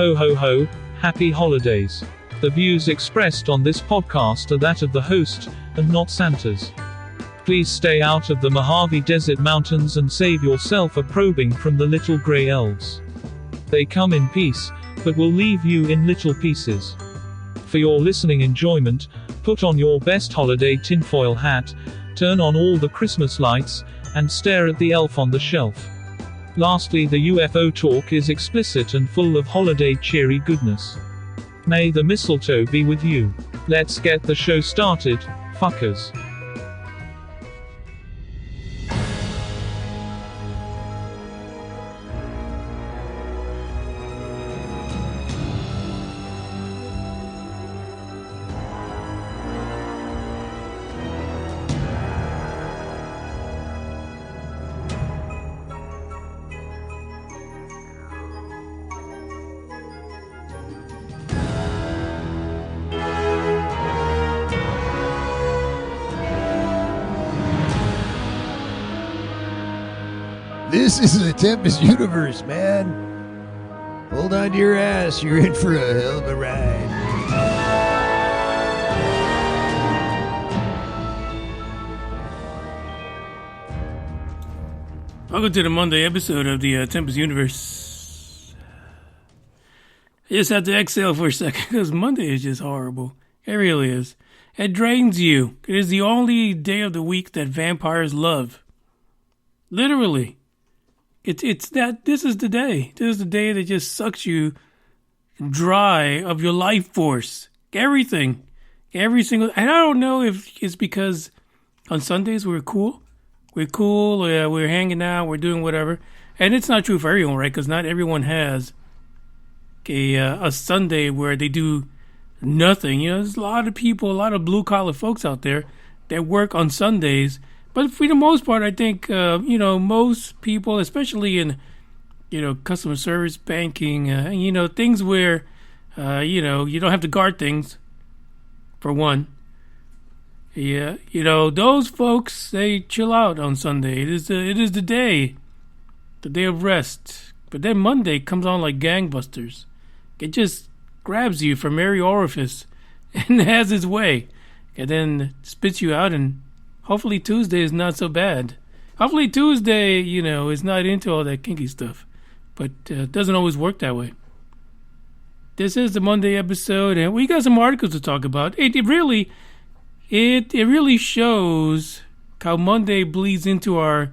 Ho ho ho, happy holidays. The views expressed on this podcast are that of the host, and not Santa's. Please stay out of the Mojave Desert Mountains and save yourself a probing from the little gray elves. They come in peace, but will leave you in little pieces. For your listening enjoyment, put on your best holiday tinfoil hat, turn on all the Christmas lights, and stare at the elf on the shelf. Lastly, the UFO talk is explicit and full of holiday cheery goodness. May the mistletoe be with you. Let's get the show started, fuckers. This is the Tempest universe, man. Hold on to your ass. You're in for a hell of a ride. Welcome to the Monday episode of the Tempest universe. I just have to exhale for a second because Monday is just horrible. It really is. It drains you. It is the only day of the week that vampires love. Literally. It's that this is the day. This is the day that just sucks you dry of your life force. Everything. Every single... And I don't know if it's because on Sundays we're cool. We're cool. We're hanging out. We're doing whatever. And it's not true for everyone, right? Because not everyone has a Sunday where they do nothing. You know, there's a lot of people, a lot of blue-collar folks out there that work on Sundays. But for the most part, I think, most people, especially in, customer service, banking, things where, you don't have to guard things, for one. Yeah, those folks, they chill out on Sunday. It is the day of rest. But then Monday comes on like gangbusters. It just grabs you from every orifice and has its way. And then spits you out, and hopefully Tuesday is not so bad. Hopefully Tuesday, is not into all that kinky stuff. But it doesn't always work that way. This is the Monday episode, and we got some articles to talk about. It really shows how Monday bleeds into our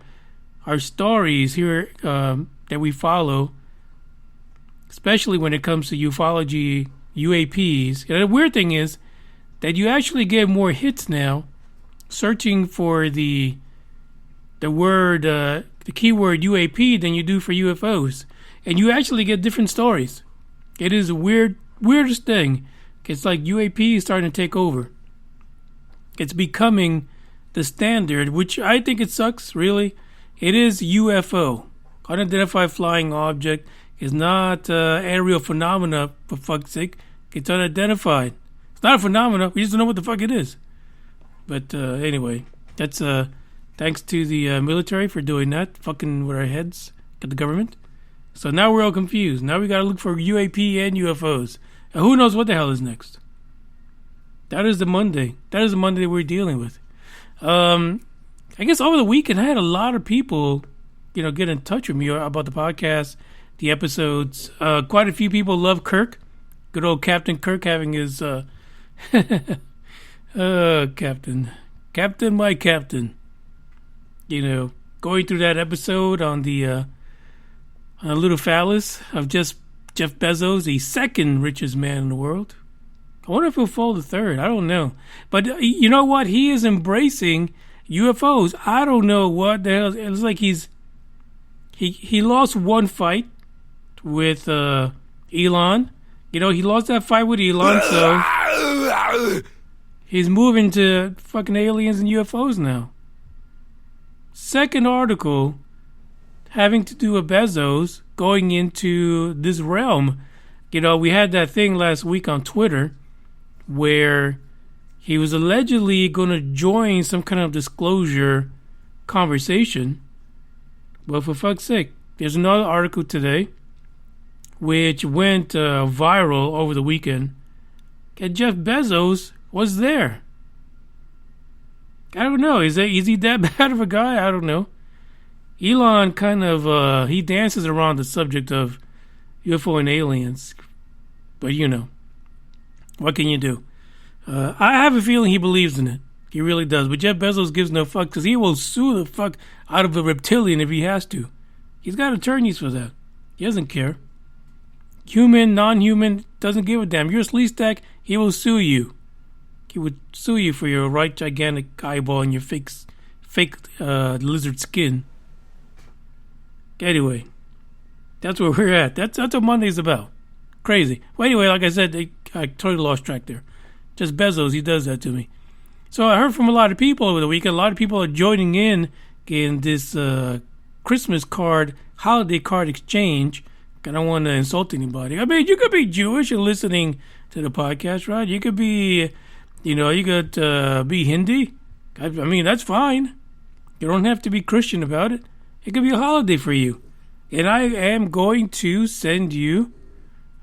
stories here that we follow, especially when it comes to ufology, UAPs. And the weird thing is that you actually get more hits now searching for the word, the keyword UAP than you do for UFOs. And you actually get different stories. It is the weirdest thing. It's like UAP is starting to take over. It's becoming the standard, which I think it sucks, really. It is UFO. Unidentified flying object is not aerial phenomena, for fuck's sake. It's unidentified. It's not a phenomena. We just don't know what the fuck it is. But anyway, that's thanks to the military for doing that, fucking with our heads, at the government. So now we're all confused. Now we got to look for UAP and UFOs. And who knows what the hell is next? That is the Monday. That is the Monday that we're dealing with. I guess over the weekend I had a lot of people, get in touch with me about the podcast, the episodes. Quite a few people love Kirk. Good old Captain Kirk having his... Captain, my captain. Going through that episode on the little phallus of just Jeff Bezos, the second richest man in the world. I wonder if he'll fall the third. I don't know. But you know what? He is embracing UFOs. I don't know what the hell. It's like he lost one fight with Elon. He lost that fight with Elon, so he's moving to fucking aliens and UFOs now. Second article having to do with Bezos going into this realm. We had that thing last week on Twitter where he was allegedly going to join some kind of disclosure conversation. Well, for fuck's sake, there's another article today which went viral over the weekend. And Jeff Bezos was there. I don't know. Is he that bad of a guy? I don't know. Elon kind of, he dances around the subject of UFO and aliens. But, what can you do? I have a feeling he believes in it. He really does. But Jeff Bezos gives no fuck because he will sue the fuck out of a reptilian if he has to. He's got attorneys for that. He doesn't care. Human, non-human, doesn't give a damn. You're a sleaze stack, he will sue you. He would sue you for your right gigantic eyeball and your fake lizard skin. Anyway, that's where we're at. That's what Monday's about. Crazy. Well, anyway, like I said, I totally lost track there. Just Bezos, he does that to me. So I heard from a lot of people over the weekend. A lot of people are joining in this Christmas card, holiday card exchange. I don't want to insult anybody. I mean, you could be Jewish and listening to the podcast, right? You could be, you could be Hindi. I mean, that's fine. You don't have to be Christian about it. It could be a holiday for you. And I am going to send you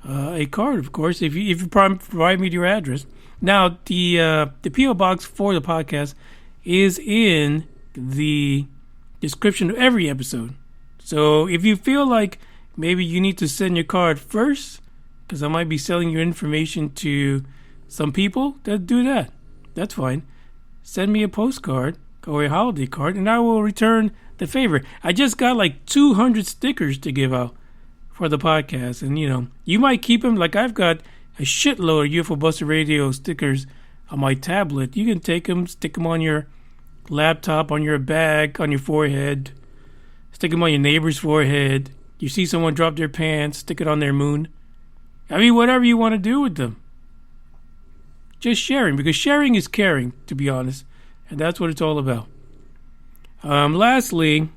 a card, of course, if you provide me your address. Now, the P.O. box for the podcast is in the description of every episode. So if you feel like maybe you need to send your card first, because I might be selling your information to some people, then do that. That's fine. Send me a postcard or a holiday card, and I will return the favor. I just got like 200 stickers to give out for the podcast, and you might keep them. Like I've got a shitload of UFO Buster Radio stickers on my tablet. You can take them, stick them on your laptop, on your bag, on your forehead, stick them on your neighbor's forehead. You see someone drop their pants, stick it on their moon. I mean, whatever you want to do with them. Just sharing, because sharing is caring, to be honest. And that's what it's all about. Lastly,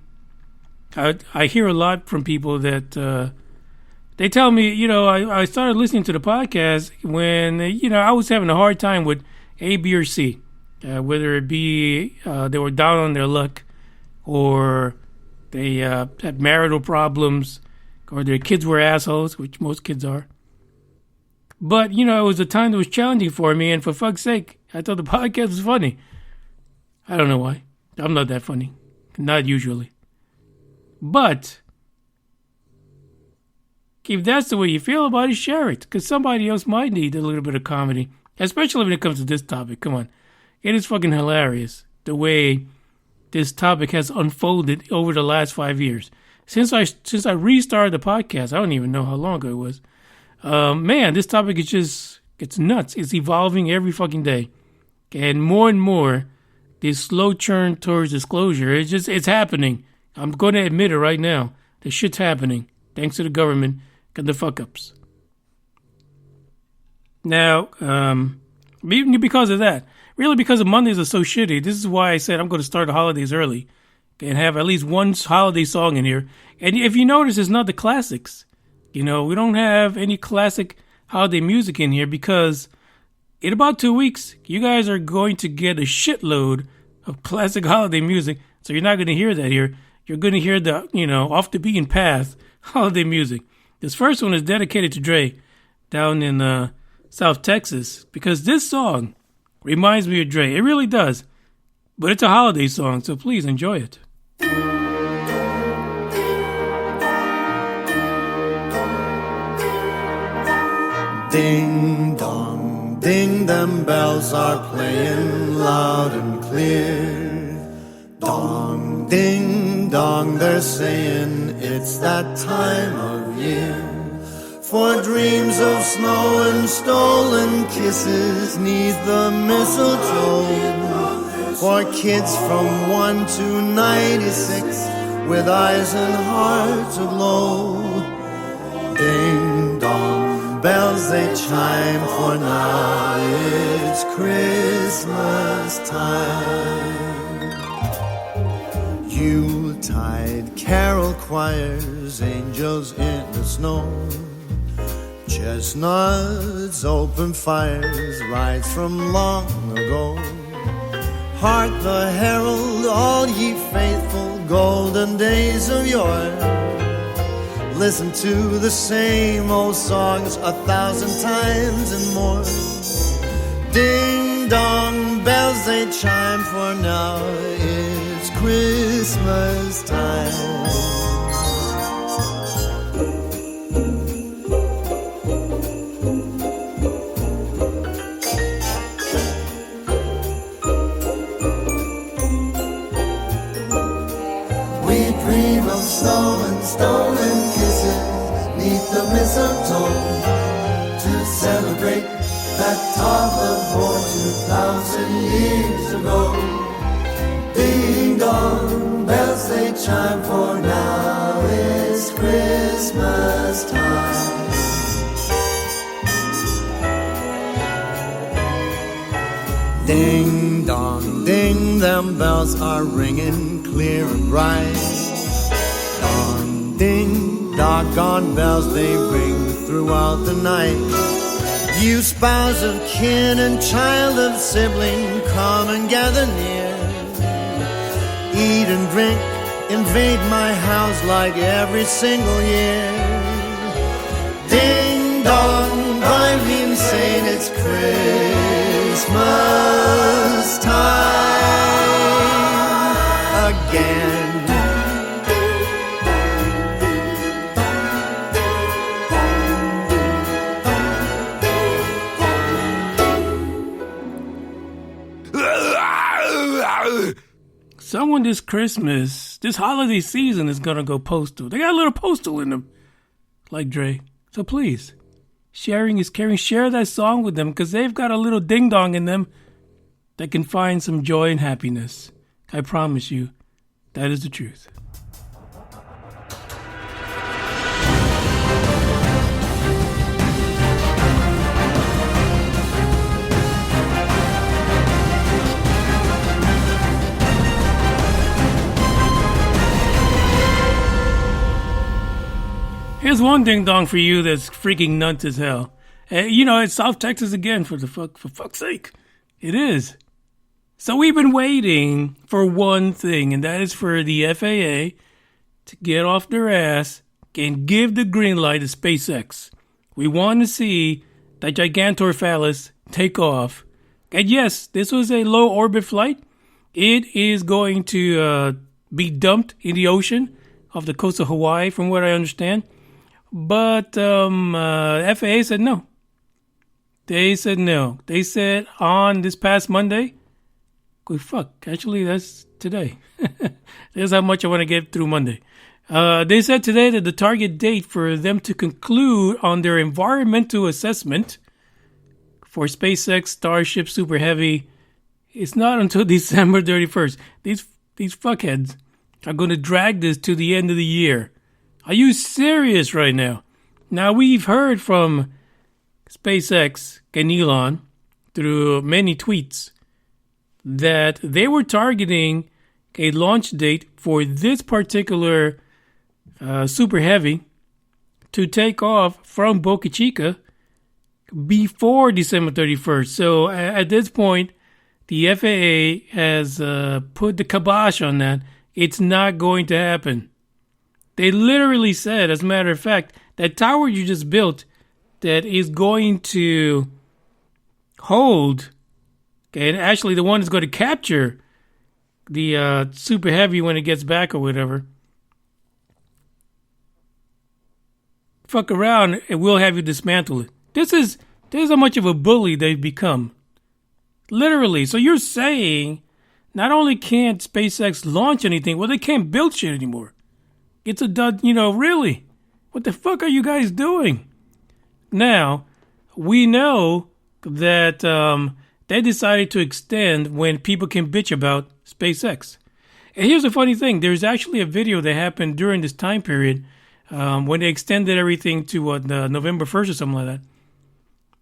I hear a lot from people that they tell me, I started listening to the podcast when, I was having a hard time with A, B, or C. Whether it be they were down on their luck, or they had marital problems, or their kids were assholes, which most kids are. But, it was a time that was challenging for me, and for fuck's sake, I thought the podcast was funny. I don't know why. I'm not that funny. Not usually. But if that's the way you feel about it, share it, because somebody else might need a little bit of comedy, especially when it comes to this topic. Come on. It is fucking hilarious the way this topic has unfolded over the last 5 years. Since I restarted the podcast, I don't even know how long ago it was. Man, this topic it's nuts. It's evolving every fucking day. And more, this slow churn towards disclosure, it's happening. I'm going to admit it right now. This shit's happening. Thanks to the government and the fuck-ups. Now, because of that, really because the Mondays are so shitty, this is why I said I'm going to start the holidays early and have at least one holiday song in here. And if you notice, it's not the classics. We don't have any classic holiday music in here because in about 2 weeks, you guys are going to get a shitload of classic holiday music. So you're not going to hear that here. You're going to hear the, off the beaten path holiday music. This first one is dedicated to Dre down in South Texas because this song reminds me of Dre. It really does. But it's a holiday song, so please enjoy it. Ding dong, ding, them bells are playing loud and clear. Dong, ding dong, they're saying it's that time of year. For dreams of snow and stolen kisses neath the mistletoe. For kids from 1 to 96 with eyes and hearts aglow. Ding dong, bells they chime, for now it's Christmas time. Yuletide carol choirs, angels in the snow. Chestnuts, open fires, lights from long ago. Hark the herald, all ye faithful, golden days of yore. Listen to the same old songs 1,000 times and more. Ding dong bells they chime, for now it's Christmas time. We dream of snow and stolen kisses 'neath the mistletoe to celebrate that talk of more 2,000 years ago. Ding dong, bells they chime, for now it's Christmas time. Ding dong, ding, them bells are ringing clear and bright. Dong, ding, doggone bells, they ring throughout the night. You spouse of kin and child of sibling, come and gather near. Eat and drink, invade my house like every single year. Ding dong, drive me insane, it's Christmas time again. Someone this Christmas, this holiday season is gonna go postal. They got a little postal in them, like Dre. So please, sharing is caring. Share that song with them, because they've got a little ding dong in them that can find some joy and happiness. I promise you, that is the truth. Here's one ding dong for you that's freaking nuts as hell. It's South Texas again, for fuck's sake. It is. So we've been waiting for one thing, and that is for the FAA to get off their ass and give the green light to SpaceX. We want to see that Gigantor phallus take off. And yes, this was a low orbit flight. It is going to be dumped in the ocean off the coast of Hawaii, from what I understand. But FAA said no. They said no. They said on this past Monday, actually that's today. That's how much I want to get through Monday. They said today that the target date for them to conclude on their environmental assessment for SpaceX Starship Super Heavy is not until December 31st. These fuckheads are going to drag this to the end of the year. Are you serious right now? Now, we've heard from SpaceX and Elon through many tweets that they were targeting a launch date for this particular Super Heavy to take off from Boca Chica before December 31st. So at this point, the FAA has put the kibosh on that. It's not going to happen. They literally said, as a matter of fact, that tower you just built that is going to hold, and actually the one that's going to capture the Super Heavy when it gets back or whatever, fuck around and we'll have you dismantle it. This is how much of a bully they've become. Literally. So you're saying not only can't SpaceX launch anything, well, they can't build shit anymore. It's a dud, really. What the fuck are you guys doing? Now, we know that they decided to extend when people can bitch about SpaceX. And here's the funny thing. There's actually a video that happened during this time period when they extended everything to November 1st or something like that.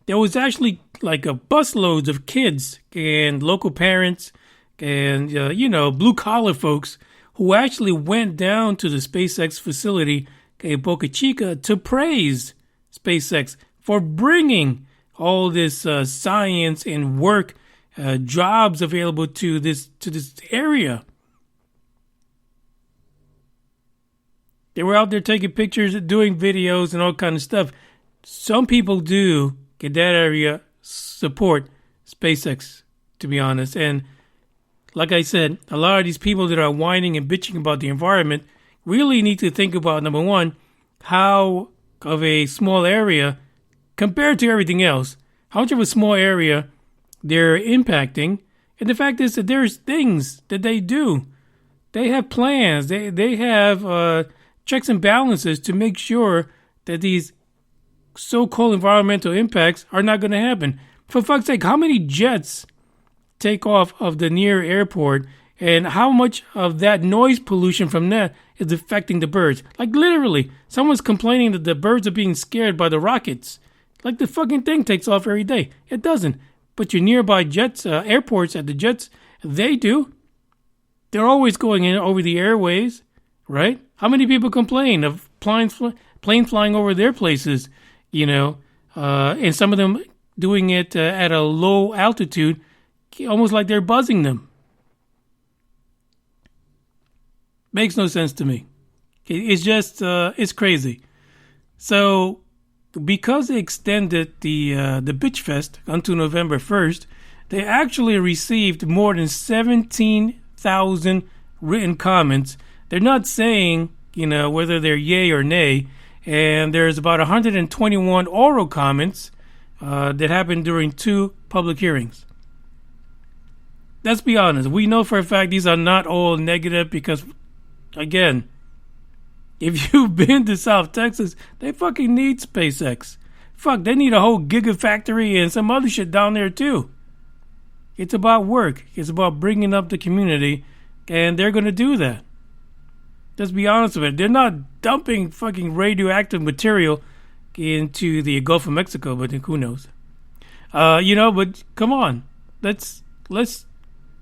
There was actually like a busloads of kids and local parents and, blue-collar folks who actually went down to the SpaceX facility in Boca Chica to praise SpaceX for bringing all this science and work, jobs available to this area. They were out there taking pictures, doing videos, and all kind of stuff. Some people do in that area support SpaceX, to be honest. And like I said, a lot of these people that are whining and bitching about the environment really need to think about, number one, how of a small area compared to everything else, how much of a small area they're impacting. And the fact is that there's things that they do. They have plans. They have checks and balances to make sure that these so-called environmental impacts are not going to happen. For fuck's sake, how many jets take off of the near airport, and how much of that noise pollution from that is affecting the birds? Like literally, someone's complaining that the birds are being scared by the rockets. Like the fucking thing takes off every day. It doesn't. But your nearby jets, airports at the jets, they do. They're always going in over the airways, right? How many people complain of planes flying over their places, and some of them doing it at a low altitude, almost like they're buzzing them. Makes no sense to me. It's just, it's crazy. So, because they extended the Bitch Fest until November 1st, they actually received more than 17,000 written comments. They're not saying, whether they're yay or nay. And there's about 121 oral comments that happened during 2 public hearings. Let's be honest. We know for a fact these are not all negative because, again, if you've been to South Texas, they fucking need SpaceX. Fuck, they need a whole gigafactory and some other shit down there too. It's about work. It's about bringing up the community, and they're going to do that. Let's be honest with it. They're not dumping fucking radioactive material into the Gulf of Mexico, but who knows? But come on. Let's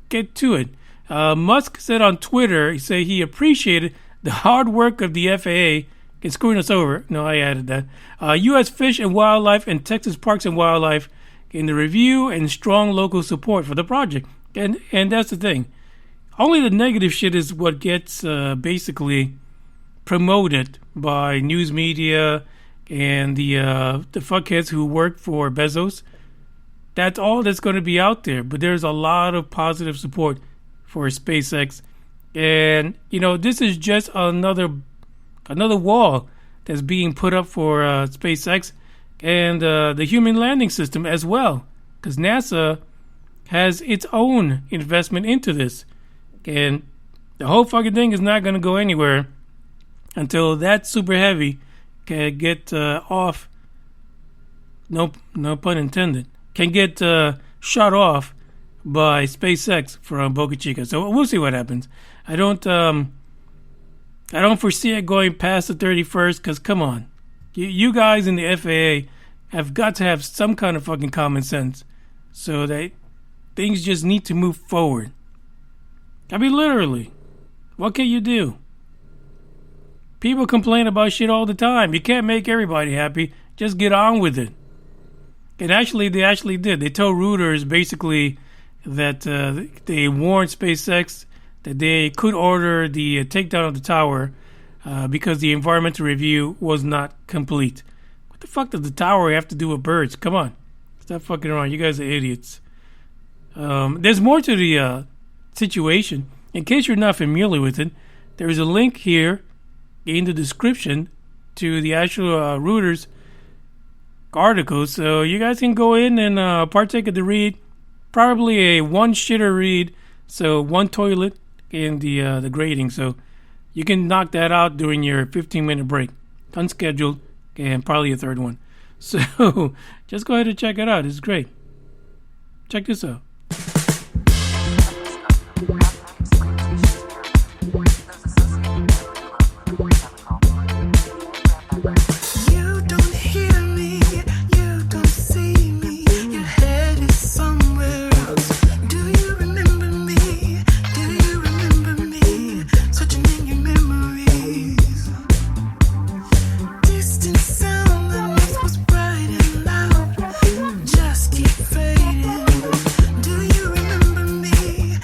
get to it. Musk said on Twitter, he appreciated the hard work of the FAA in screwing us over. No, I added that. U.S. Fish and Wildlife and Texas Parks and Wildlife in the review and strong local support for the project. And that's the thing. Only the negative shit is what gets basically promoted by news media and the fuckheads who work for Bezos. That's all that's going to be out there. But there's a lot of positive support for SpaceX. And, this is just another wall that's being put up for SpaceX and the human landing system as well. Because NASA has its own investment into this. And the whole fucking thing is not going to go anywhere until that Super Heavy can get off. No pun intended. Can get shot off by SpaceX from Boca Chica. So we'll see what happens. I don't foresee it going past the 31st. Because come on, you guys in the FAA have got to have some kind of fucking common sense, so that things just need to move forward. I mean, literally, what can you do? People complain about shit all the time. You can't make everybody happy. Just get on with it. And actually, they actually did. They told Reuters basically that they warned SpaceX that they could order the takedown of the tower because the environmental review was not complete. What the fuck does the tower have to do with birds? Come on. Stop fucking around. You guys are idiots. There's more to the situation. In case you're not familiar with it, there is a link here in the description to the actual Reuters article, so you guys can go in and partake of the read. Probably a one shitter read, so one toilet in the grading, so you can knock that out during your 15-minute break, unscheduled, and probably a third one. So just go ahead and check it out. It's great. Check this out. Just keep fading. Do you remember me?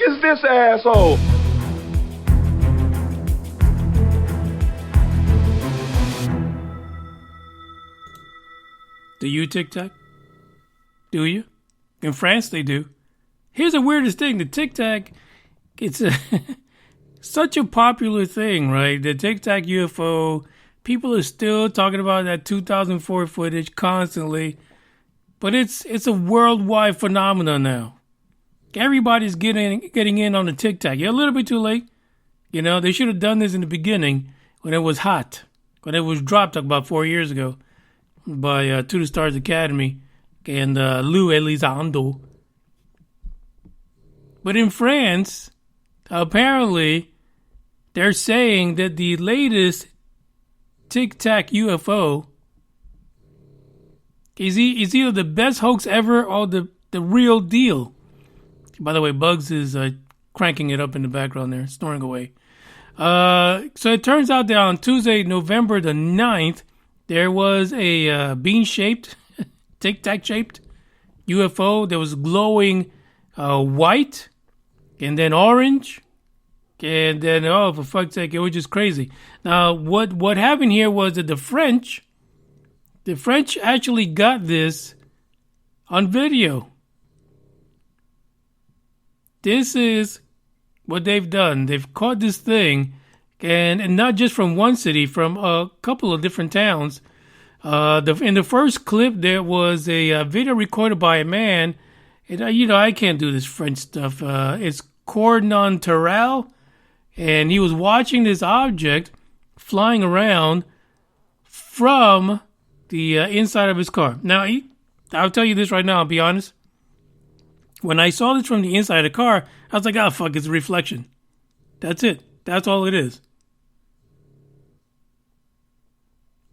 is this asshole? Do you Tic Tac? Do you? In France, they do. Here's the weirdest thing. The Tic Tac, it's such a popular thing, right? The Tic Tac UFO, people are still talking about that 2004 footage constantly. But it's a worldwide phenomenon now. Everybody's getting in on the Tic Tac. You're a little bit too late. You know, they should have done this in the beginning when it was hot. When it was dropped about 4 years ago by To the Stars Academy and Lou Elizondo. But in France, apparently, they're saying that the latest Tic Tac UFO is either the best hoax ever or the real deal. By the way, Bugs is cranking it up in the background there, snoring away. So it turns out that on Tuesday, November the 9th, there was a bean-shaped, Tic Tac-shaped UFO that was glowing white and then orange. And then, oh, for fuck's sake, it was just crazy. Now, what happened here was that the French actually got this on video. This is what they've done. They've caught this thing, and not just from one city, from a couple of different towns. In the first clip, there was a video recorded by a man. And, I can't do this French stuff. It's Cordon Terrell, and he was watching this object flying around from the inside of his car. Now, I'll tell you this right now, I'll be honest. When I saw this from the inside of the car, I was like, oh, fuck, it's a reflection. That's it. That's all it is.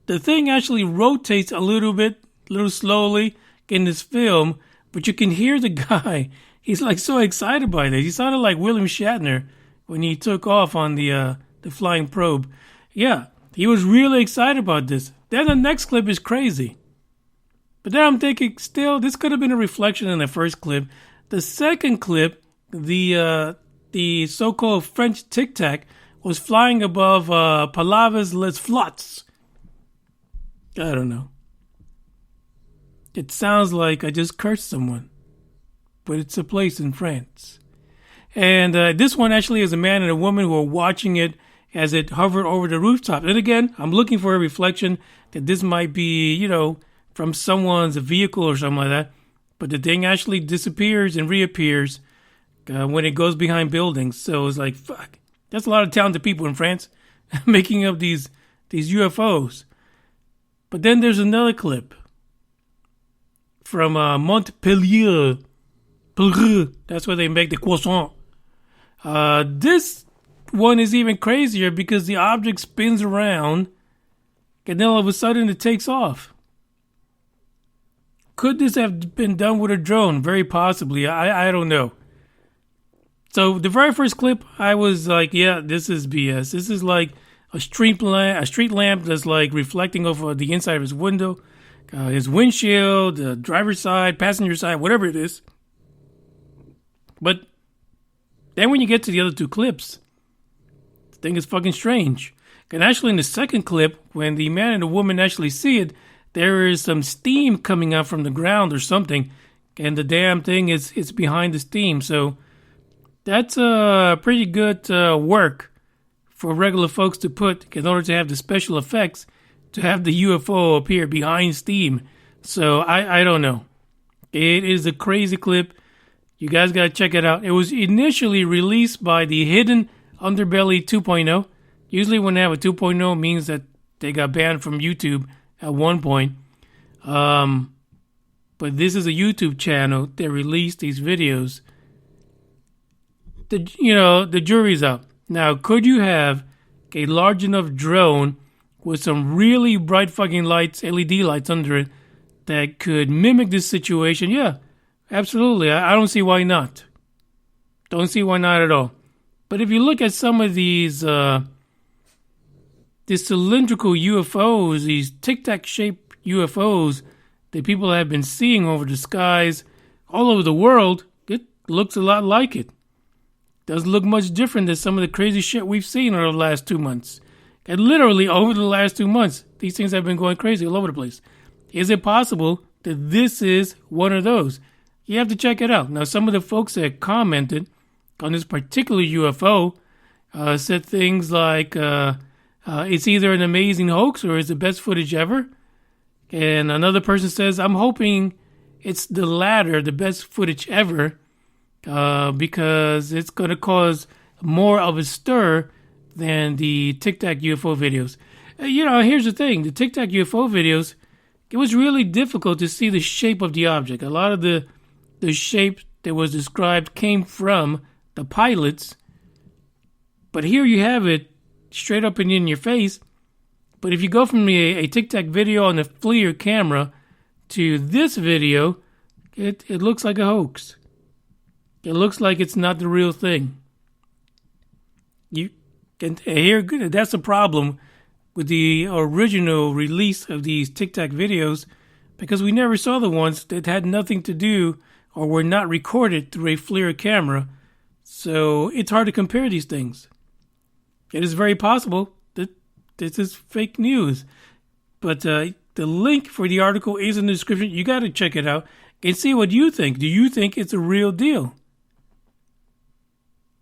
The thing actually rotates a little slowly in this film, but you can hear the guy. He's like so excited by this. He sounded like William Shatner when he took off on the flying probe. Yeah, he was really excited about this. Then the next clip is crazy. But then I'm thinking, still, this could have been a reflection in the first clip. The second clip, the so-called French Tic Tac was flying above Palavas les Flots. I don't know. It sounds like I just cursed someone. But it's a place in France. And this one actually is a man and a woman who are watching it as it hovered over the rooftop. And again, I'm looking for a reflection that this might be, from someone's vehicle or something like that. But the thing actually disappears and reappears when it goes behind buildings. So it's like, fuck. That's a lot of talented people in France making up these UFOs. But then there's another clip from Montpellier. That's where they make the croissant. This one is even crazier because the object spins around and then all of a sudden it takes off. Could this have been done with a drone? Very possibly. I don't know. So the very first clip, I was like, yeah, this is BS. This is like a street lamp that's like reflecting off of the inside of his window, his windshield, the driver's side, passenger side, whatever it is. But then when you get to the other two clips, the thing is fucking strange. And actually in the second clip, when the man and the woman actually see it, there is some steam coming out from the ground or something, and the damn thing is behind the steam. So that's pretty good work for regular folks to put in order to have the special effects to have the UFO appear behind steam. So I don't know. It is a crazy clip. You guys got to check it out. It was initially released by the Hidden Underbelly 2.0. Usually when they have a 2.0, it means that they got banned from YouTube at one point. But this is a YouTube channel that released these videos. The jury's up. Now, could you have a large enough drone with some really bright fucking lights, LED lights under it, that could mimic this situation? Yeah, absolutely. I don't see why not. Don't see why not at all. But if you look at some of these cylindrical UFOs, these Tic Tac shaped UFOs that people have been seeing over the skies all over the world, it looks a lot like it. doesn't look much different than some of the crazy shit we've seen over the last 2 months. And literally over the last 2 months, these things have been going crazy all over the place. Is it possible that this is one of those? You have to check it out. Now, some of the folks that commented on this particular UFO said things like, it's either an amazing hoax or it's the best footage ever. And another person says, I'm hoping it's the latter, the best footage ever, because it's going to cause more of a stir than the Tic Tac UFO videos. Here's the thing. The Tic Tac UFO videos, it was really difficult to see the shape of the object. A lot of the shape that was described came from the pilots. But here you have it straight up and in your face. But if you go from a Tic Tac video on the FLIR camera to this video, it looks like a hoax. It looks like it's not the real thing. That's a problem with the original release of these Tic Tac videos, because we never saw the ones that had nothing to do or were not recorded through a FLIR camera. So it's hard to compare these things. It is very possible that this is fake news. But the link for the article is in the description. You got to check it out and see what you think. Do you think it's a real deal?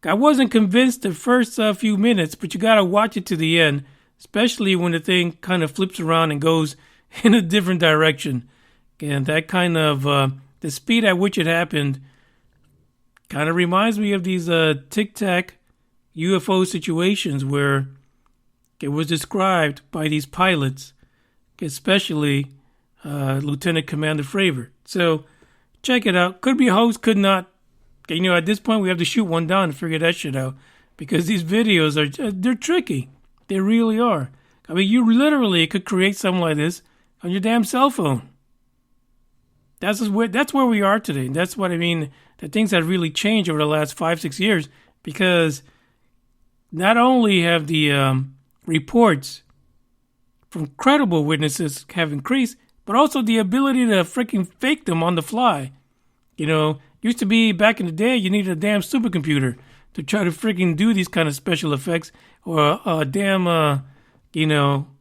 I wasn't convinced the first few minutes, but you got to watch it to the end, especially when the thing kind of flips around and goes in a different direction. And that kind of, the speed at which it happened kind of reminds me of these Tic Tac UFO situations where it was described by these pilots, especially Lieutenant Commander Fravor. So check it out. Could be a hoax, could not. At this point we have to shoot one down to figure that shit out, because these videos they're tricky. They really are. I mean, you literally could create something like this on your damn cell phone. That's where we are today. That's what I mean, that things have really changed over the last 5-6 years, because not only have the reports from credible witnesses have increased, but also the ability to freaking fake them on the fly. Used to be back in the day, you needed a damn supercomputer to try to freaking do these kind of special effects, or a damn,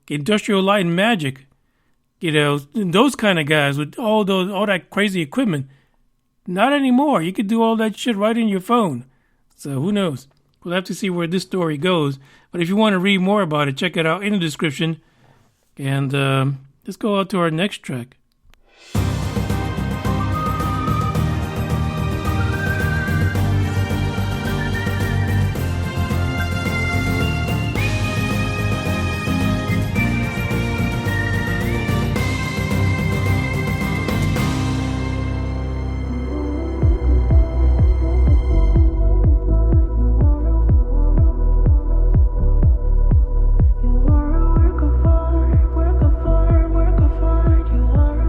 Industrial Light and Magic. Those kind of guys with all that crazy equipment. Not anymore. You could do all that shit right in your phone. So who knows? We'll have to see where this story goes. But if you want to read more about it, check it out in the description. And let's go out to our next track. You are a work of art, you are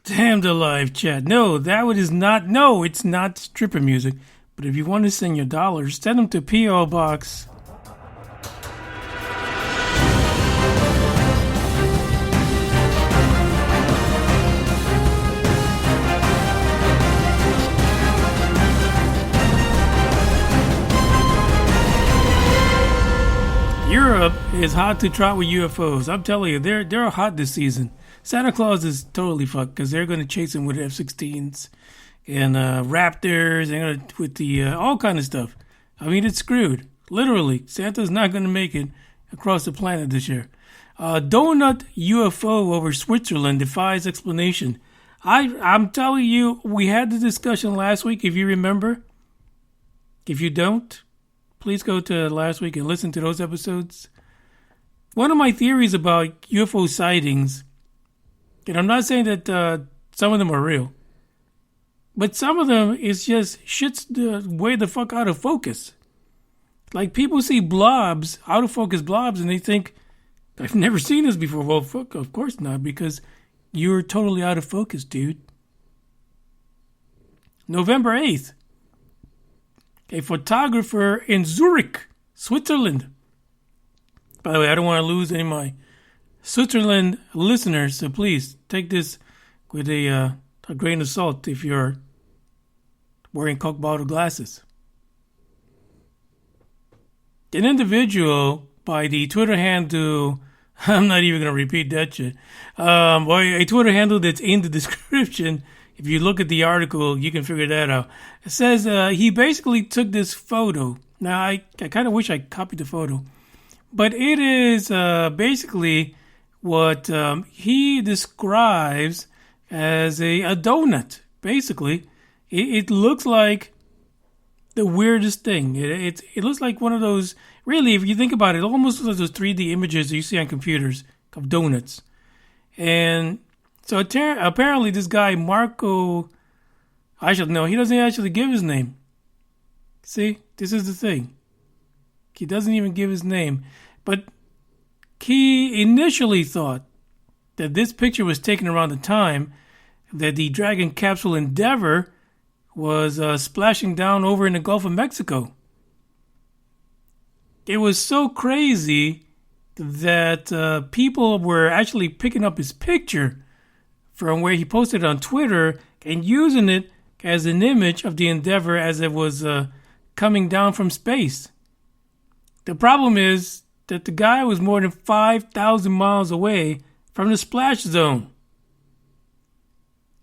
Damn the live chat. No, it's not stripper music. But if you want to send your dollars, send them to P.O. Box. Europe is hot to trot with UFOs. I'm telling you, they're hot this season. Santa Claus is totally fucked because they're going to chase him with F-16s and Raptors and with the all kind of stuff. I mean, it's screwed. Literally, Santa's not going to make it across the planet this year. Doughnut UFO over Switzerland defies explanation. I'm telling you, we had the discussion last week, if you remember. If you don't, please go to last week and listen to those episodes. One of my theories about UFO sightings, and I'm not saying that some of them are real, but some of them is just shit's way the fuck out of focus. Like people see blobs, out of focus blobs, and they think, I've never seen this before. Well, fuck, of course not, because you're totally out of focus, dude. November 8th. A photographer in Zurich, Switzerland. By the way, I don't want to lose any of my Switzerland listeners, so please take this with a grain of salt if you're wearing Coke bottle glasses. An individual by the Twitter handle, I'm not even going to repeat that shit, a Twitter handle that's in the description. If you look at the article, you can figure that out. It says he basically took this photo. Now, I kind of wish I copied the photo. But it is basically what he describes as a donut. Basically, it looks like the weirdest thing. It looks like one of those, really, if you think about it, almost like those 3D images that you see on computers of donuts. And so apparently this guy, Marco, I should know, he doesn't actually give his name. See, this is the thing. He doesn't even give his name. But he initially thought that this picture was taken around the time that the Dragon capsule Endeavour was splashing down over in the Gulf of Mexico. It was so crazy that people were actually picking up his picture from where he posted it on Twitter and using it as an image of the Endeavour as it was coming down from space. The problem is that the guy was more than 5,000 miles away from the splash zone.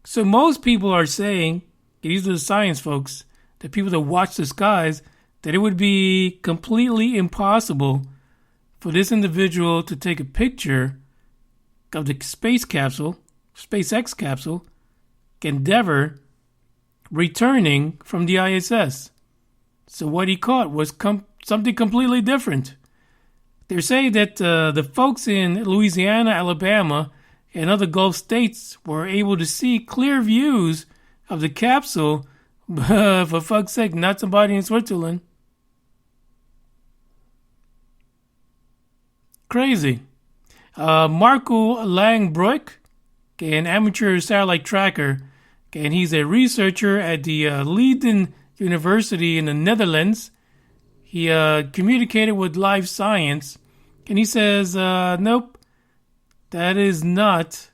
So most people are saying, these are the science folks, the people that watch the skies, that it would be completely impossible for this individual to take a picture of the space capsule, SpaceX capsule, Endeavour, returning from the ISS. So what he caught was something completely different. They're saying that the folks in Louisiana, Alabama, and other Gulf states were able to see clear views of the capsule, but for fuck's sake, not somebody in Switzerland. Crazy. Marco Langbroek, an amateur satellite tracker, and he's a researcher at the Leiden University in the Netherlands. He communicated with Live Science, and he says, nope, that is not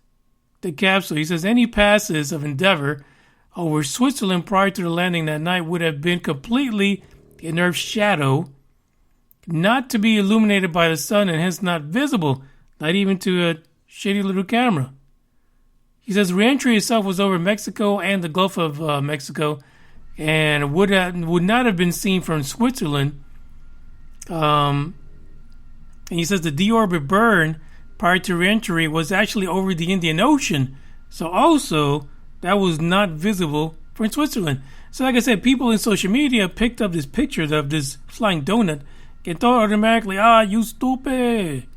the capsule. He says any passes of Endeavour over Switzerland prior to the landing that night would have been completely in Earth's shadow, not to be illuminated by the sun and hence not visible, not even to a shitty little camera. He says reentry itself was over Mexico and the Gulf of Mexico and would not have been seen from Switzerland. And he says the deorbit burn prior to reentry was actually over the Indian Ocean. So also, that was not visible from Switzerland. So like I said, people in social media picked up this picture of this flying donut and thought automatically, you stupid.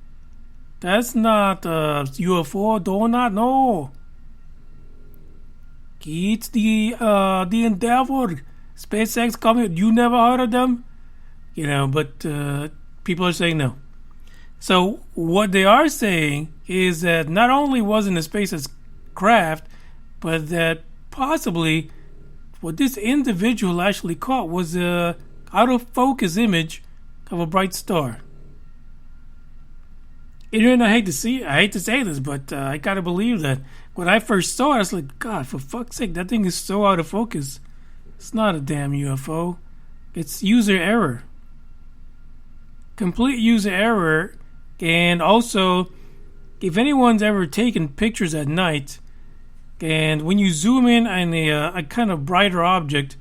That's not a UFO donut, no. It's the Endeavour. SpaceX coming. You never heard of them? But people are saying no. So what they are saying is that not only wasn't a SpaceX craft, but that possibly what this individual actually caught was a out of focus image of a bright star. And I hate to say this, but I gotta believe that when I first saw it, I was like, God, for fuck's sake, that thing is so out of focus. It's not a damn UFO. It's user error. Complete user error. And also, if anyone's ever taken pictures at night, and when you zoom in on a kind of brighter object,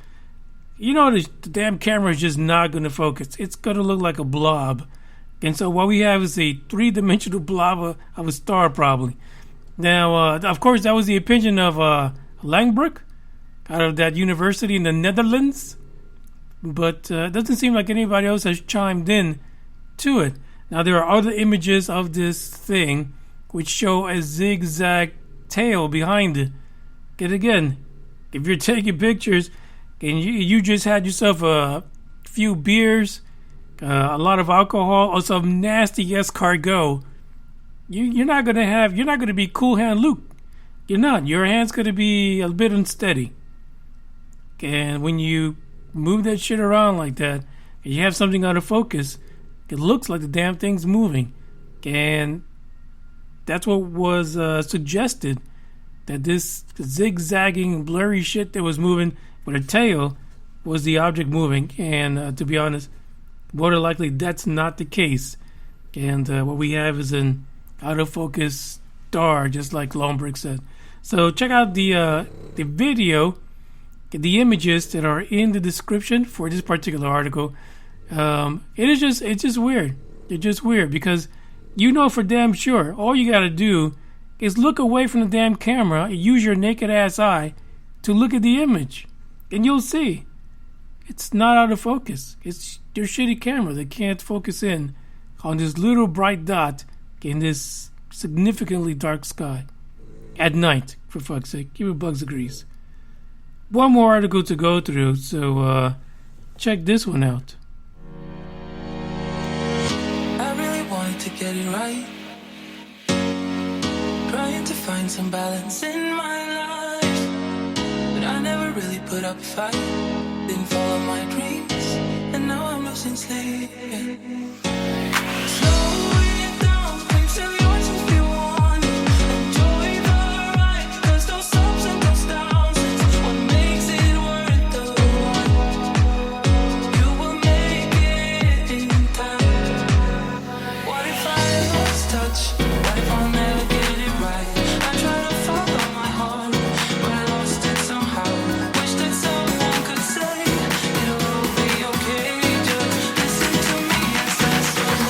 you know the damn camera is just not going to focus. It's going to look like a blob. And so what we have is a three-dimensional blob of a star, probably. Now, of course, that was the opinion of Langbroek, out of that university in the Netherlands. But it doesn't seem like anybody else has chimed in to it. Now, there are other images of this thing which show a zigzag tail behind it. And again, if you're taking pictures and you just had yourself a few beers, a lot of alcohol, or some nasty escargot, you're not gonna be Cool Hand Luke. You're not. Your hand's gonna be a bit unsteady. And when you move that shit around like that, and you have something out of focus, it looks like the damn thing's moving. And that's what was suggested, that this zigzagging, blurry shit that was moving with a tail was the object moving. And to be honest, more than likely that's not the case. And what we have is an out of focus star, just like Lombrick said. So check out the video, the images that are in the description for this particular article. It's just weird. It's just weird because you know for damn sure all you gotta do is look away from the damn camera and use your naked ass eye to look at the image, and you'll see it's not out of focus. It's your shitty camera that can't focus in on this little bright dot in this significantly dark sky at night, for fuck's sake. Even Bugs agrees. One more article to go through, so check this one out. I really wanted to get it right, trying to find some balance in my life, but I never really put up a fight, didn't follow my dreams, and now I'm losing sleep. Slow it down, please tell yours if you want. Enjoy the ride, 'cause those ups and those downs is what makes it worth the ride. You will make it in time. What if I lost touch? What if I'll never get it right? I try to follow my heart, but I lost it somehow. Wish that someone could say it will be okay. Just listen to me as I slow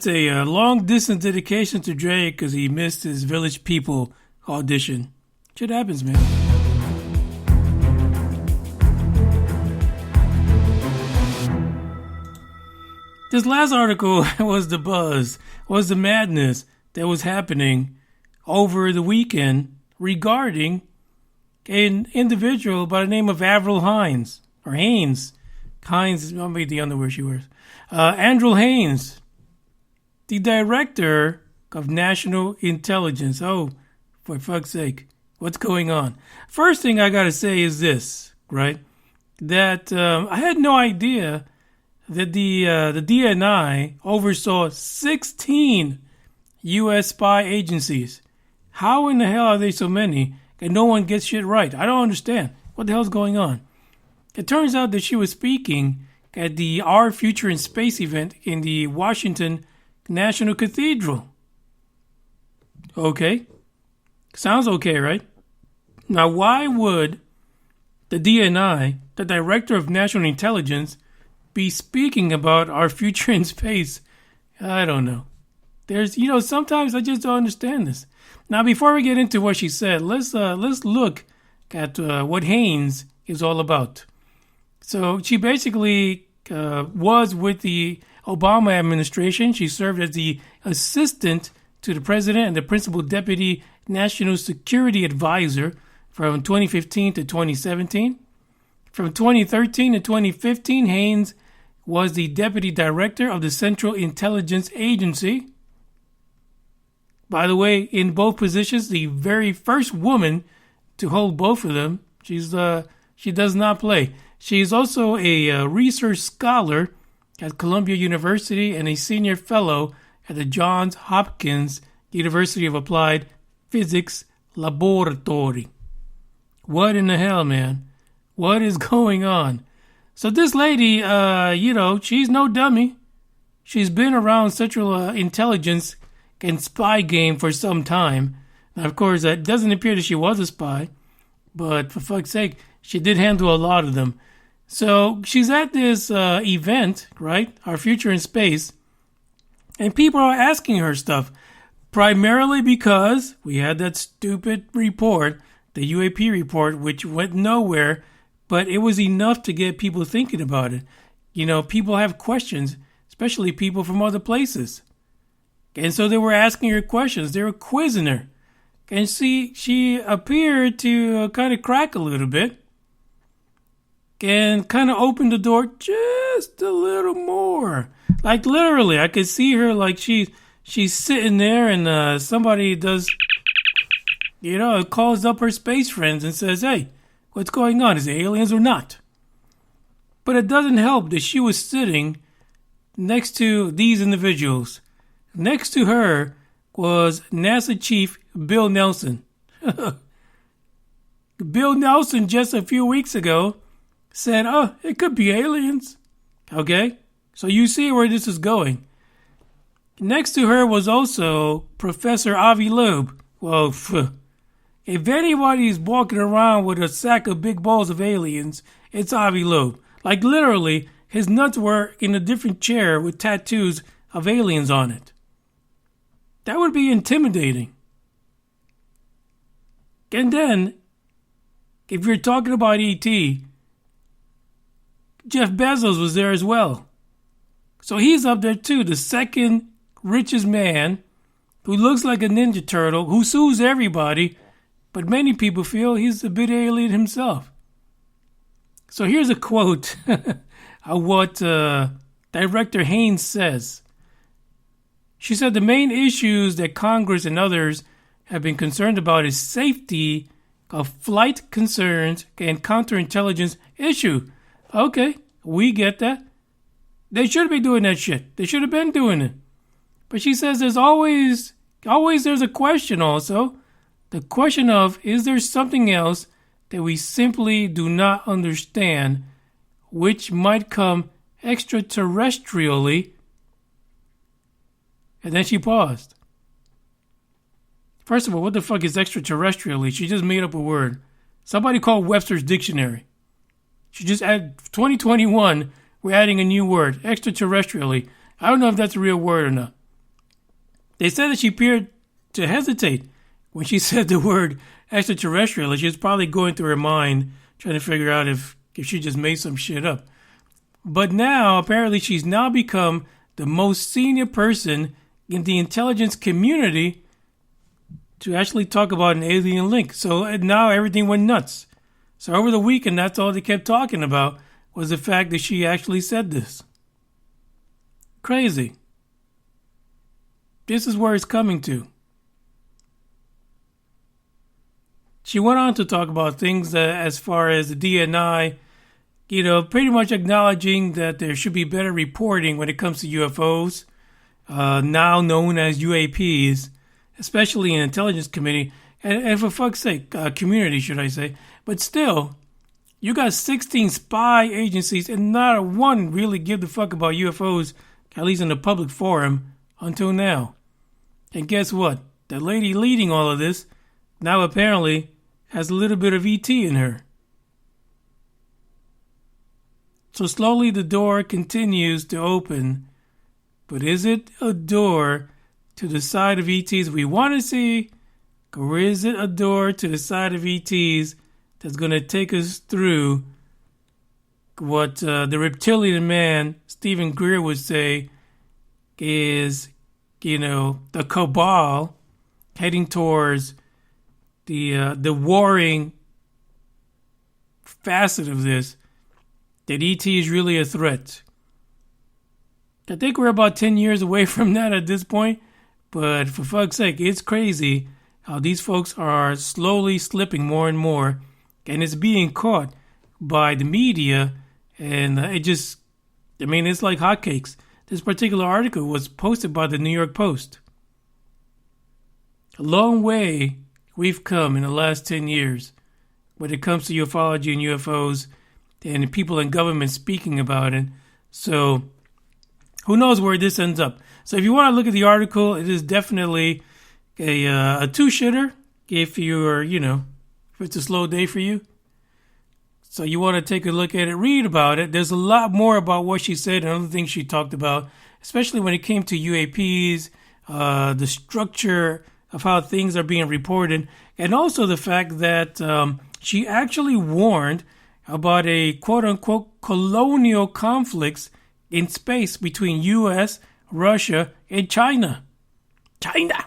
That's a long distance dedication to Drake because he missed his Village People audition. Shit happens, man. This last article was the buzz, was the madness that was happening over the weekend regarding an individual by the name of Avril Haines, or Haines. Haines might be the underwear she wears. Andrew Haines, the director of national intelligence. Oh, for fuck's sake, what's going on? First thing I gotta say is this, right? That I had no idea that the DNI oversaw 16 U.S. spy agencies. How in the hell are they so many and no one gets shit right? I don't understand. What the hell's going on? It turns out that she was speaking at the Our Future in Space event in the Washington National Cathedral. Okay. Sounds okay, right? Now, why would the DNI, the Director of National Intelligence, be speaking about our future in space? I don't know. There's, sometimes I just don't understand this. Now, before we get into what she said, let's look at what Haines is all about. So she basically was with the Obama administration. She served as the assistant to the president and the principal deputy national security advisor from 2015 to 2017. From 2013 to 2015, Haines was the deputy director of the Central Intelligence Agency. By the way, in both positions, the very first woman to hold both of them. She does not play. She is also a research scholar at Columbia University and a senior fellow at the Johns Hopkins University of Applied Physics Laboratory. What in the hell, man? What is going on? So this lady, she's no dummy. She's been around Central Intelligence and spy game for some time. Now, of course, it doesn't appear that she was a spy, but for fuck's sake, she did handle a lot of them. So she's at this event, right? Our Future in Space. And people are asking her stuff. Primarily because we had that stupid report, the UAP report, which went nowhere. But it was enough to get people thinking about it. People have questions, especially people from other places. And so they were asking her questions. They were quizzing her. And she appeared to kind of crack a little bit. And kind of opened the door just a little more. Like literally, I could see her like she's sitting there and somebody does, calls up her space friends and says, hey, what's going on? Is it aliens or not? But it doesn't help that she was sitting next to these individuals. Next to her was NASA Chief Bill Nelson. Bill Nelson just a few weeks ago said, oh, it could be aliens. Okay? So you see where this is going. Next to her was also Professor Avi Loeb. Well, if anybody's walking around with a sack of big balls of aliens, it's Avi Loeb. Like literally, his nuts were in a different chair with tattoos of aliens on it. That would be intimidating. And then, if you're talking about E.T., Jeff Bezos was there as well. So he's up there too, the second richest man who looks like a Ninja Turtle, who sues everybody, but many people feel he's a bit alien himself. So here's a quote of what Director Haines says. She said the main issues that Congress and others have been concerned about is safety of flight concerns and counterintelligence issue. Okay, we get that. They should be doing that shit. They should have been doing it. But she says there's always there's a question also. The question of, is there something else that we simply do not understand, which might come extraterrestrially? And then she paused. First of all, what the fuck is extraterrestrially? She just made up a word. Somebody called Webster's Dictionary. She just added 2021, we're adding a new word, extraterrestrially. I don't know if that's a real word or not. They said that she appeared to hesitate when she said the word extraterrestrial. She was probably going through her mind trying to figure out if she just made some shit up. But now, apparently, she's now become the most senior person in the intelligence community to actually talk about an alien link. So now everything went nuts. So over the weekend, that's all they kept talking about was the fact that she actually said this. Crazy. This is where it's coming to. She went on to talk about things as far as the DNI, pretty much acknowledging that there should be better reporting when it comes to UFOs, now known as UAPs, especially in intelligence committee, and for fuck's sake, community, should I say. But still, you got 16 spy agencies and not one really give the fuck about UFOs, at least in the public forum, until now. And guess what? The lady leading all of this now apparently has a little bit of ET in her. So slowly the door continues to open. But is it a door to the side of ETs we want to see? Or is it a door to the side of ETs that's going to take us through what the reptilian man, Stephen Greer, would say is, the cabal heading towards the warring facet of this, that ET is really a threat. I think we're about 10 years away from that at this point, but for fuck's sake, it's crazy how these folks are slowly slipping more and more, and it's being caught by the media, and it's like hotcakes. This particular article was posted by the New York Post. A long way we've come in the last 10 years when it comes to ufology and UFOs and people in government speaking about it. So who knows where this ends up. So if you want to look at the article, it is definitely a two-shitter if you're, if it's a slow day for you. So you want to take a look at it, read about it. There's a lot more about what she said and other things she talked about, especially when it came to UAPs, the structure of how things are being reported, and also the fact that she actually warned about a quote-unquote colonial conflicts in space between U.S., Russia, and China. China!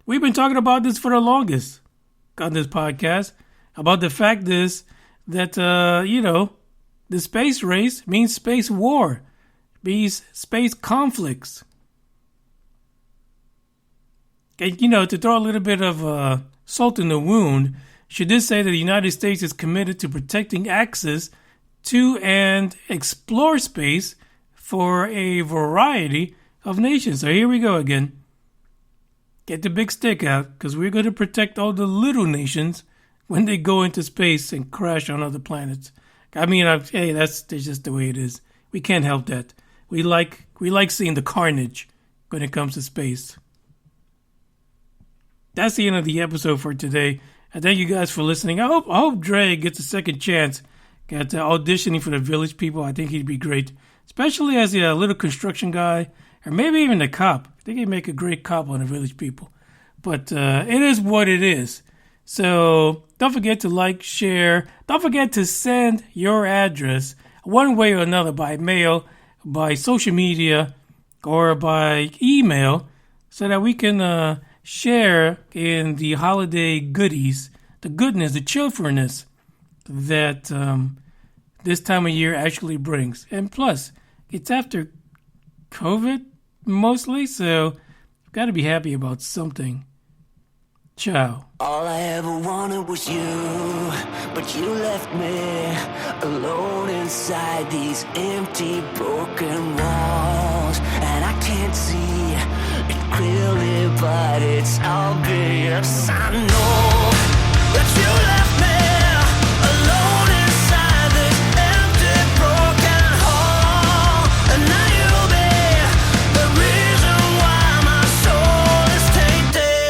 We've been talking about this for the longest on this podcast, about the fact is that, the space race means space war, means space conflicts. And, to throw a little bit of salt in the wound, she did say that the United States is committed to protecting access to and explore space for a variety of nations. So here we go again. Get the big stick out, because we're going to protect all the little nations when they go into space and crash on other planets. Hey, that's just the way it is. We can't help that. We like seeing the carnage when it comes to space. That's the end of the episode for today. I thank you guys for listening. I hope Dre gets a second chance at auditioning for the Village People. I think he'd be great, especially as a little construction guy, or maybe even a cop. I think he'd make a great cop on the Village People. But it is what it is. So don't forget to like, share. Don't forget to send your address one way or another, by mail, by social media, or by email, so that we can share in the holiday goodies, the goodness, the cheerfulness that this time of year actually brings. And plus, it's after COVID mostly, so you've got to be happy about something. Ciao. All I ever wanted was you, but you left me alone inside these empty, broken walls. And I can't see it clearly, but it's obvious. I know that you left me alone inside this empty, broken hall. And now you'll be the reason why my soul is tainted.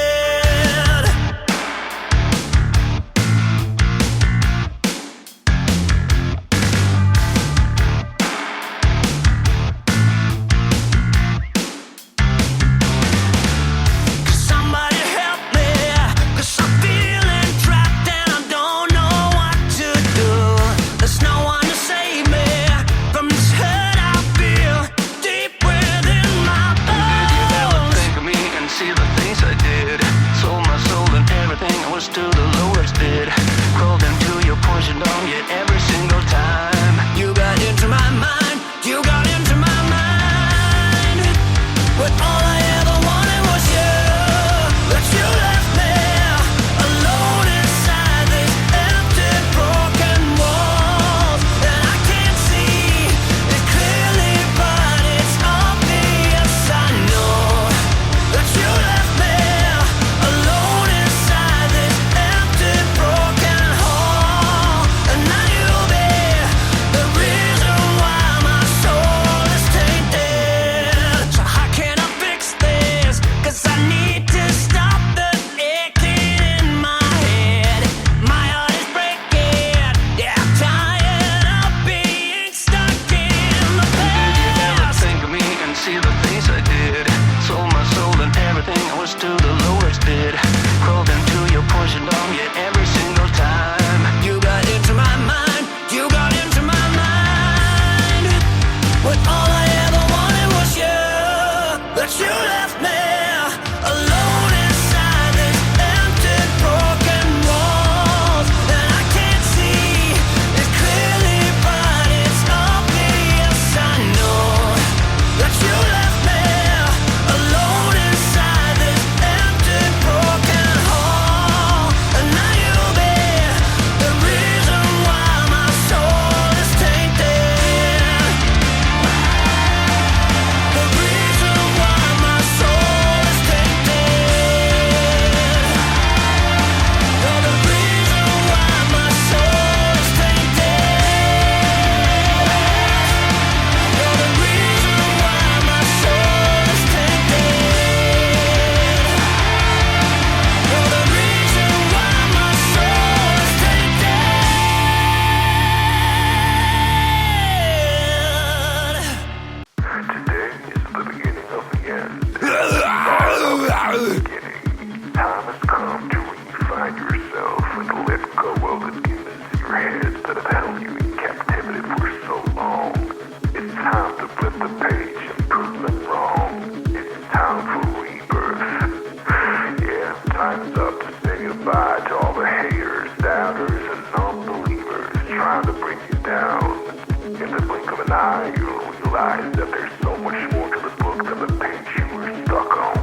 time's up to say goodbye to all the haters, doubters, and non-believers trying to bring you down. In the blink of an eye, you'll realize that there's so much more to the book than the page you were stuck on.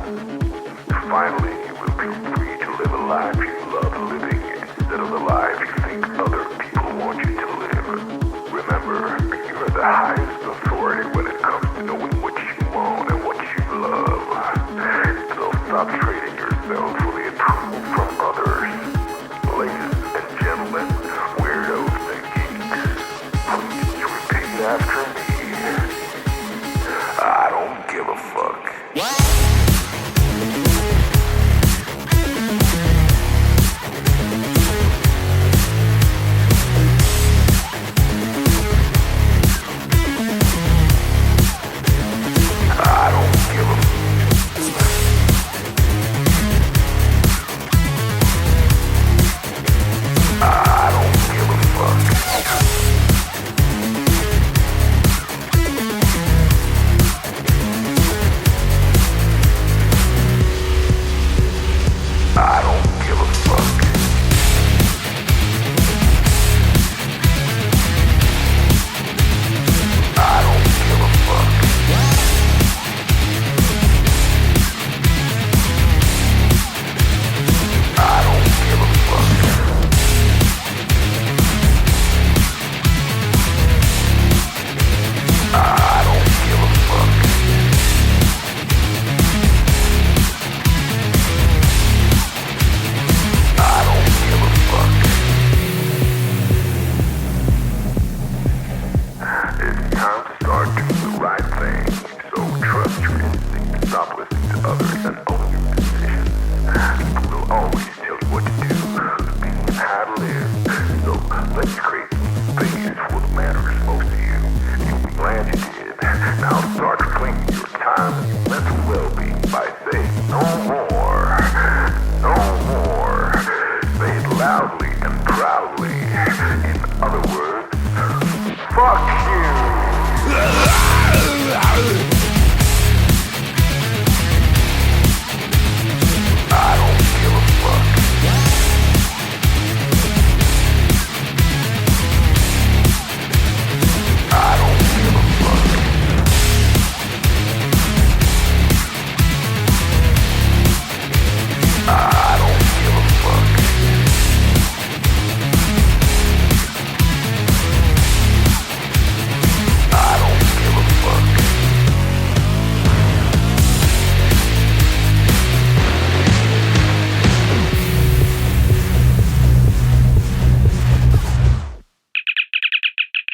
Finally, you will be free to live a life you love living instead of the life you think other people want you to live. Remember, you are the highest authority when it comes to knowing what you want and what you love. So stop trading yourself for the approval from others. Ladies and gentlemen, weirdos and geeks, please repeat after me. I don't give a fuck.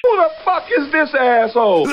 Who the fuck is this asshole?